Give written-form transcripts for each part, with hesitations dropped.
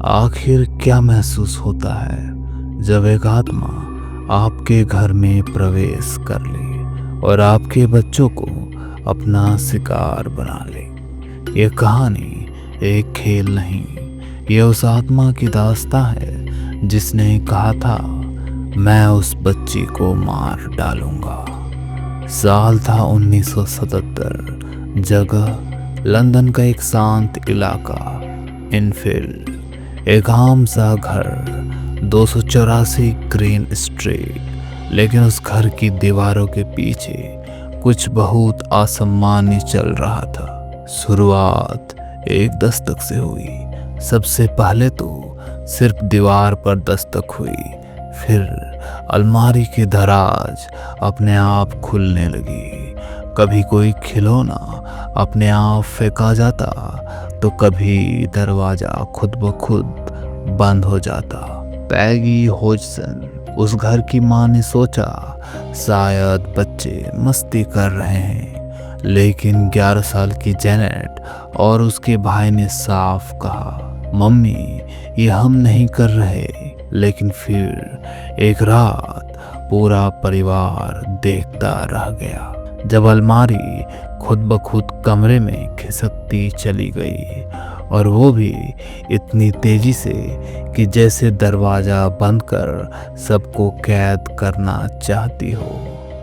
आखिर क्या महसूस होता है जब एक आत्मा आपके घर में प्रवेश कर ले और आपके बच्चों को अपना शिकार बना ले। ये कहानी एक खेल नहीं, ये उस आत्मा की दास्तां है जिसने कहा था, मैं उस बच्ची को मार डालूंगा। साल था 1977। जगह लंदन का एक शांत इलाका, इनफील्ड। एक आम सा घर, 284 ग्रीन स्ट्रीट। लेकिन उस घर की दीवारों के पीछे कुछ बहुत असामान्य चल रहा था। शुरुआत एक दस्तक से हुई। सबसे पहले तो सिर्फ दीवार पर दस्तक हुई, फिर अलमारी की दराज अपने आप खुलने लगी। कभी कोई खिलौना अपने आप फेंका जाता तो कभी दरवाजा खुद ब खुद बंद हो जाता। पैगी होजसन, उस घर की मां ने सोचा, शायद बच्चे मस्ती कर रहे हैं। लेकिन 11 साल की जेनेट और उसके भाई ने साफ कहा, मम्मी ये हम नहीं कर रहे। लेकिन फिर एक रात पूरा परिवार देखता रह गया जब अलमारी खुद ब खुद कमरे में खिसकती चली गई, और वो भी इतनी तेजी से कि जैसे दरवाजा बंद कर सबको कैद करना चाहती हो।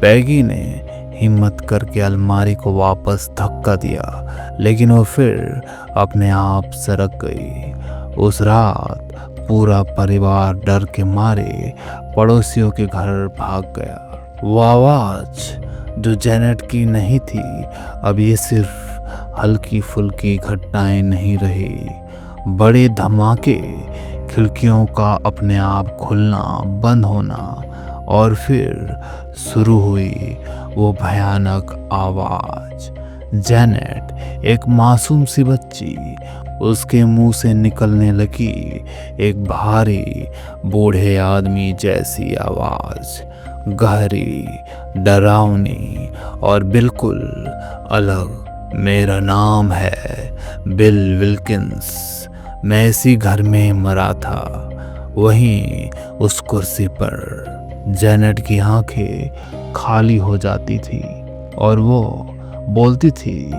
पैगी ने हिम्मत करके अलमारी को वापस धक्का दिया, लेकिन वो फिर अपने आप सरक गई। उस रात पूरा परिवार डर के मारे पड़ोसियों के घर भाग गया। वो आवाज जो जेनेट की नहीं थी, अब ये सिर्फ हल्की फुल्की घटनाएं नहीं रही, बड़े धमाके, खिड़कियों का अपने आप खुलना बंद होना, और फिर शुरू हुई वो भयानक आवाज। जेनेट, एक मासूम सी बच्ची, उसके मुंह से निकलने लगी एक भारी बूढ़े आदमी जैसी आवाज, गहरी, डरावनी और बिल्कुल अलग। मेरा नाम है बिल विल्किंस। मैं इसी घर में मरा था, वहीं उस कुर्सी पर। जेनेट की आंखें खाली हो जाती थी और वो बोलती थी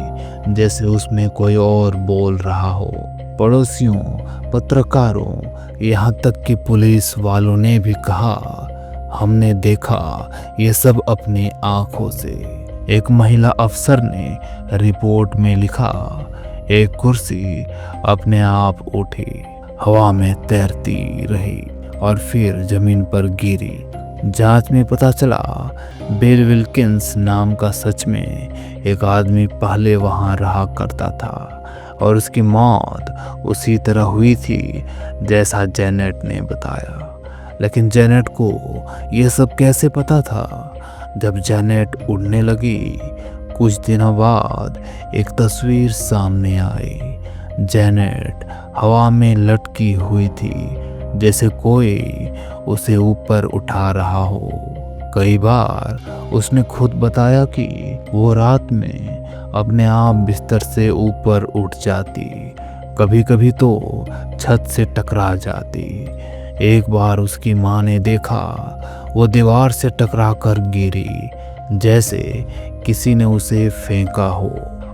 जैसे उसमें कोई और बोल रहा हो। पड़ोसियों, पत्रकारों, यहाँ तक कि पुलिस वालों ने भी कहा, हमने देखा ये सब अपनी आंखों से। एक महिला अफसर ने रिपोर्ट में लिखा, एक कुर्सी अपने आप उठी, हवा में तैरती रही और फिर जमीन पर गिरी। जांच में पता चला, बिल विल्किंस नाम का सच में एक आदमी पहले वहां रहा करता था, और उसकी मौत उसी तरह हुई थी जैसा जेनेट ने बताया। लेकिन जेनेट को यह सब कैसे पता था? जब जेनेट उड़ने लगी, कुछ दिनों बाद एक तस्वीर सामने आई। जेनेट हवा में लटकी हुई थी, जैसे कोई उसे ऊपर उठा रहा हो। कई बार उसने खुद बताया कि वो रात में अपने आप बिस्तर से ऊपर उठ जाती, कभी कभी तो छत से टकरा जाती। एक बार उसकी मां ने देखा, वो दीवार से टकरा कर गिरी, जैसे किसी ने उसे फेंका हो।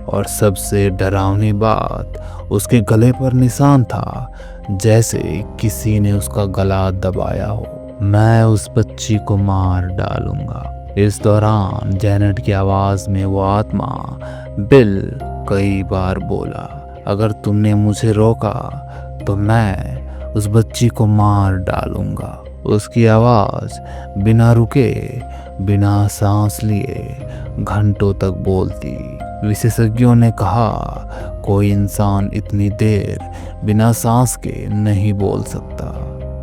और सबसे डरावनी बात, उसके गले पर निशान था, जैसे किसी ने उसका गला दबाया हो। मैं उस बच्ची को मार डालूंगा। इस दौरान जेनेट की आवाज में वो आत्मा बिल कई बार बोला, अगर तुमने मुझे रोका तो मैं उस बच्ची को मार डालूंगा। उसकी आवाज बिना रुके, बिना सांस लिए घंटों तक बोलती। विशेषज्ञों ने कहा, कोई इंसान इतनी देर बिना सांस के नहीं बोल सकता।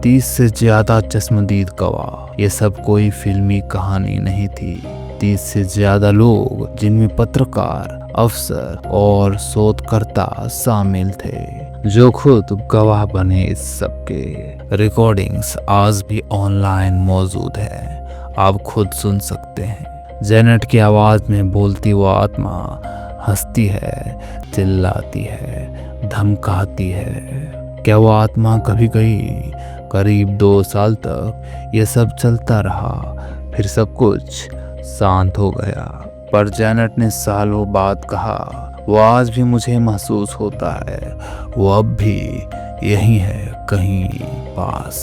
30 से ज्यादा चश्मदीद गवाह, ये सब कोई फिल्मी कहानी नहीं थी। 30 से ज्यादा लोग, जिनमें पत्रकार, अफसर और शोधकर्ता शामिल थे, जो खुद गवाह बने। इस सब के रिकॉर्डिंग्स आज भी ऑनलाइन मौजूद है, आप खुद सुन सकते हैं। जेनेट की आवाज में बोलती वो आत्मा हंसती है, चिल्लाती है, धमकाती है, क्या वो आत्मा कभी गई? करीब 2 साल तक ये सब चलता रहा, फिर सब कुछ शांत हो गया। पर जैनेट ने सालों बाद कहा, वो आज भी मुझे महसूस होता है, वो अब भी यही है कहीं पास।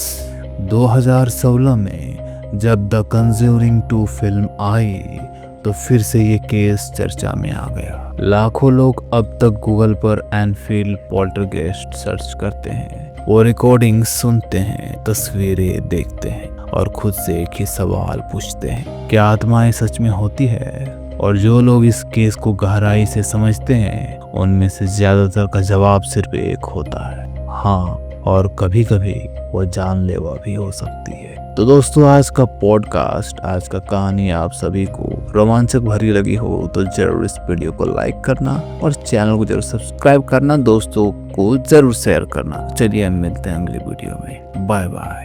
2016 में जब द कंज्यूरिंग 2 फिल्म आई तो फिर से ये केस चर्चा में आ गया। लाखों लोग अब तक गूगल पर एनफील्ड पोल्टरगेस्ट सर्च करते हैं, वो रिकॉर्डिंग सुनते हैं, तस्वीरें देखते हैं और खुद से एक ही सवाल पूछते हैं, क्या आत्माएं सच में होती है? और जो लोग इस केस को गहराई से समझते हैं उनमें से ज्यादातर का जवाब सिर्फ एक होता है, हाँ, और कभी कभी वो जानलेवा भी हो सकती है। तो दोस्तों, आज का पॉडकास्ट, आज का कहानी आप सभी को रोमांचक भरी लगी हो तो जरूर इस वीडियो को लाइक करना और चैनल को जरूर सब्सक्राइब करना, दोस्तों को जरूर शेयर करना। चलिए हम मिलते हैं अगली वीडियो में। Bye bye.